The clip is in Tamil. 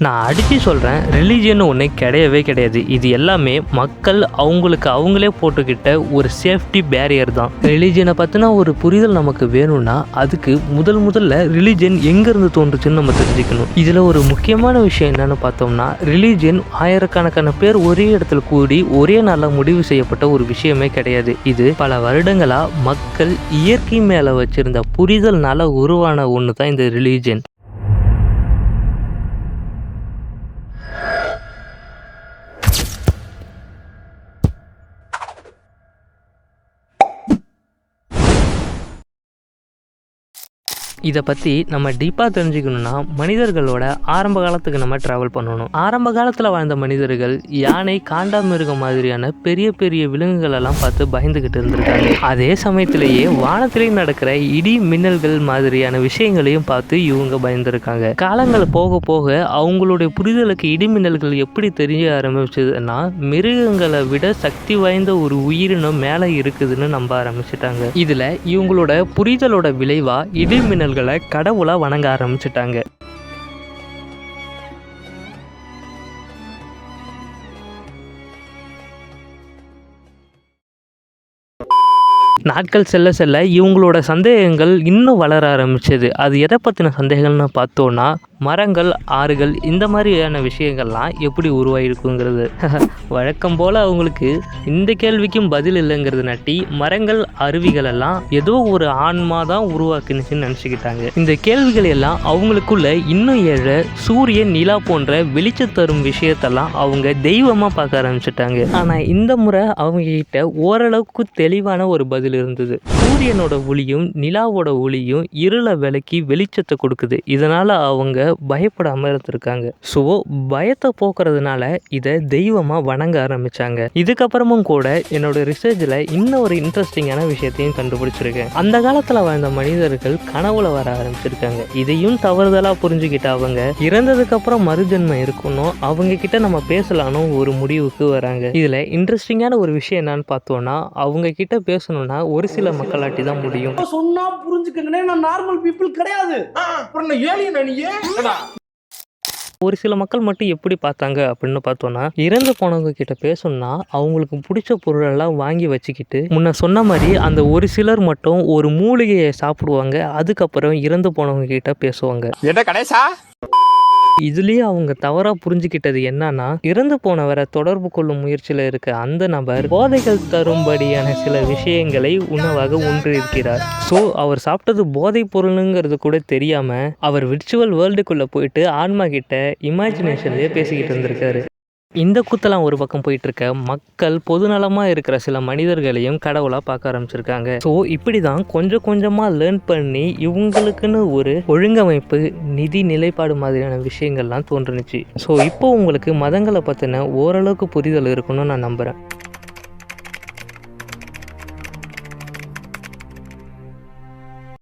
நான் அடித்து சொல்கிறேன், ரிலீஜியன் ஒன்று கிடையவே கிடையாது. இது எல்லாமே மக்கள் அவங்களே போட்டுக்கிட்ட ஒரு சேஃப்டி பேரியர் தான். ரிலீஜியனை பற்றின ஒரு புரிதல் நமக்கு வேணும்னா அதுக்கு முதல்ல ரிலீஜியன் எங்கேருந்து தோன்றுச்சுன்னு நம்ம தெரிஞ்சுக்கணும். இதில் ஒரு முக்கியமான விஷயம் என்னென்னு பார்த்தோம்னா, ரிலீஜியன் ஆயிரக்கணக்கான பேர் ஒரே இடத்துல கூடி ஒரே நாளில் முடிவு செய்யப்பட்ட ஒரு விஷயமே கிடையாது. இது பல வருடங்களாக மக்கள் இயற்கை மேலே வச்சுருந்த புரிதல்னால உருவான ஒன்று தான் இந்த ரிலீஜியன். இதை பற்றி நம்ம டீப்பாக தெரிஞ்சுக்கணுன்னா மனிதர்களோட ஆரம்ப காலத்துக்கு நம்ம ட்ராவல் பண்ணணும். ஆரம்ப காலத்தில் வாழ்ந்த மனிதர்கள் யானை, காண்டாமிருகம் மாதிரியான பெரிய பெரிய விலங்குகளெல்லாம் பார்த்து பயந்துக்கிட்டு இருந்திருக்காங்க. அதே சமயத்திலேயே வானத்திலேயே நடக்கிற இடி மின்னல்கள் மாதிரியான விஷயங்களையும் பார்த்து இவங்க பயந்துருக்காங்க. காலங்கள் போக போக அவங்களுடைய புரிதலுக்கு இடி மின்னல்கள் எப்படி தெரிய ஆரம்பிச்சதுன்னா, மிருகங்களை விட சக்தி வாய்ந்த ஒரு உயிரினம் மேலே இருக்குதுன்னு நம்ப ஆரம்பிச்சிட்டாங்க. இதில் இவங்களோட புரிதலோட விளைவா இடி மின்னல் கடவுளா வணங்க ஆரம்பிச்சிட்டாங்க. நாட்கள் செல்ல செல்ல இவங்களோட சந்தேகங்கள் இன்னும் வளர ஆரம்பிச்சது. அது எதை பற்றின சந்தேகங்கள்னு பார்த்தோன்னா, மரங்கள், ஆறுகள் இந்த மாதிரியான விஷயங்கள்லாம் எப்படி உருவாயிருக்குங்கிறது. வழக்கம் போல் அவங்களுக்கு இந்த கேள்விக்கும் பதில் இல்லைங்கிறது நட்டி மரங்கள், அருவிகள் எல்லாம் ஏதோ ஒரு ஆன்மா தான் உருவாக்குனுச்சுன்னு நினச்சிக்கிட்டாங்க. இந்த கேள்விகள் எல்லாம் அவங்களுக்குள்ள இன்னும் ஏழ சூரியன், நிலா போன்ற வெளிச்சம் தரும் விஷயத்தெல்லாம் அவங்க தெய்வமாக பார்க்க ஆரம்பிச்சிட்டாங்க. ஆனால் இந்த முறை அவங்க கிட்ட ஓரளவுக்கு தெளிவான ஒரு பதில் இருந்தது. சூரியனோட ஒளியும் நிலாவோட ஒளியும் இருளை விலக்கி வெளிச்சத்தை கொடுக்குது. இதனால அவங்க பயப்படாம இருந்திருக்காங்க. ஸோ பயத்தை போக்குறதுனால இதை தெய்வமா வணங்க ஆரம்பிச்சாங்க. இதுக்கப்புறமும் கூட என்னோட ரிசர்ச்சில் இன்னும் ஒரு இன்ட்ரெஸ்டிங்கான விஷயத்தையும் கண்டுபிடிச்சிருக்கேன். அந்த காலத்துல வாழ்ந்த மனிதர்கள் கனவுல வர ஆரம்பிச்சிருக்காங்க. இதையும் தவறுதலா புரிஞ்சுக்கிட்ட அவங்க இறந்ததுக்கு அப்புறம் மறுஜென்மம் இருக்கணும், அவங்க கிட்ட நம்ம பேசலான்னு ஒரு முடிவுக்கு வராங்க. இதுல இன்ட்ரெஸ்டிங்கான ஒரு விஷயம் என்னன்னு பார்த்தோம்னா, அவங்க கிட்ட பேசணும்னா ஒரு சில மக்களாட்டி தான் முடியும். சொன்னா புரிஞ்சுக்கங்கனே, நான் நார்மல் பீப்பிள் கிடையாது. அப்புறம் நான் ஏலியன் நீயே. ஒரு சில மக்கள் மட்டும் எப்படி பார்த்தாங்க அப்படின்னு பார்த்தோன்னா, இறந்து போனவங்க கிட்ட பேசணும்னா அவங்களுக்கு பிடிச்ச பொருளெல்லாம் வாங்கி வச்சுக்கிட்டு முன்ன சொன்ன மாதிரி அந்த ஒரு சிலர் மட்டும் ஒரு மூலிகையை சாப்பிடுவாங்க. அதுக்கப்புறம் இறந்து போனவங்க கிட்ட பேசுவாங்க. என்ன கணேசா? இதுலேயே அவங்க தவறாக புரிஞ்சுக்கிட்டது என்னன்னா, இறந்து போனவரை தொடர்பு கொள்ளும் முயற்சியில் இருக்க அந்த நபர் போதைகள் தரும்படியான சில விஷயங்களை உணவாக உண்டிருக்கிறார். ஸோ அவர் சாப்பிட்டது போதை பொருளுங்கிறது கூட தெரியாம அவர் விர்ச்சுவல் வேர்ல்டுக்குள்ள போயிட்டு ஆன்மா கிட்ட இமேஜினேஷன்லேயே பேசிக்கிட்டு இருந்திருக்காரு. இந்த கூத்தெல்லாம் ஒரு பக்கம் போயிட்டு இருக்க, மக்கள் பொதுநலமாக இருக்கிற சில மனிதர்களையும் கடவுளாக பார்க்க ஆரம்பிச்சிருக்காங்க. ஸோ இப்படி தான் கொஞ்சம் கொஞ்சமாக லேர்ன் பண்ணி இவங்களுக்குன்னு ஒரு ஒழுங்கமைப்பு, நிதி நிலைப்பாடு மாதிரியான விஷயங்கள்லாம் தோன்றுனுச்சு. ஸோ இப்போ உங்களுக்கு மதங்களை பற்றின ஓரளவுக்கு புரிதல் இருக்குன்னு நான் நம்புகிறேன்.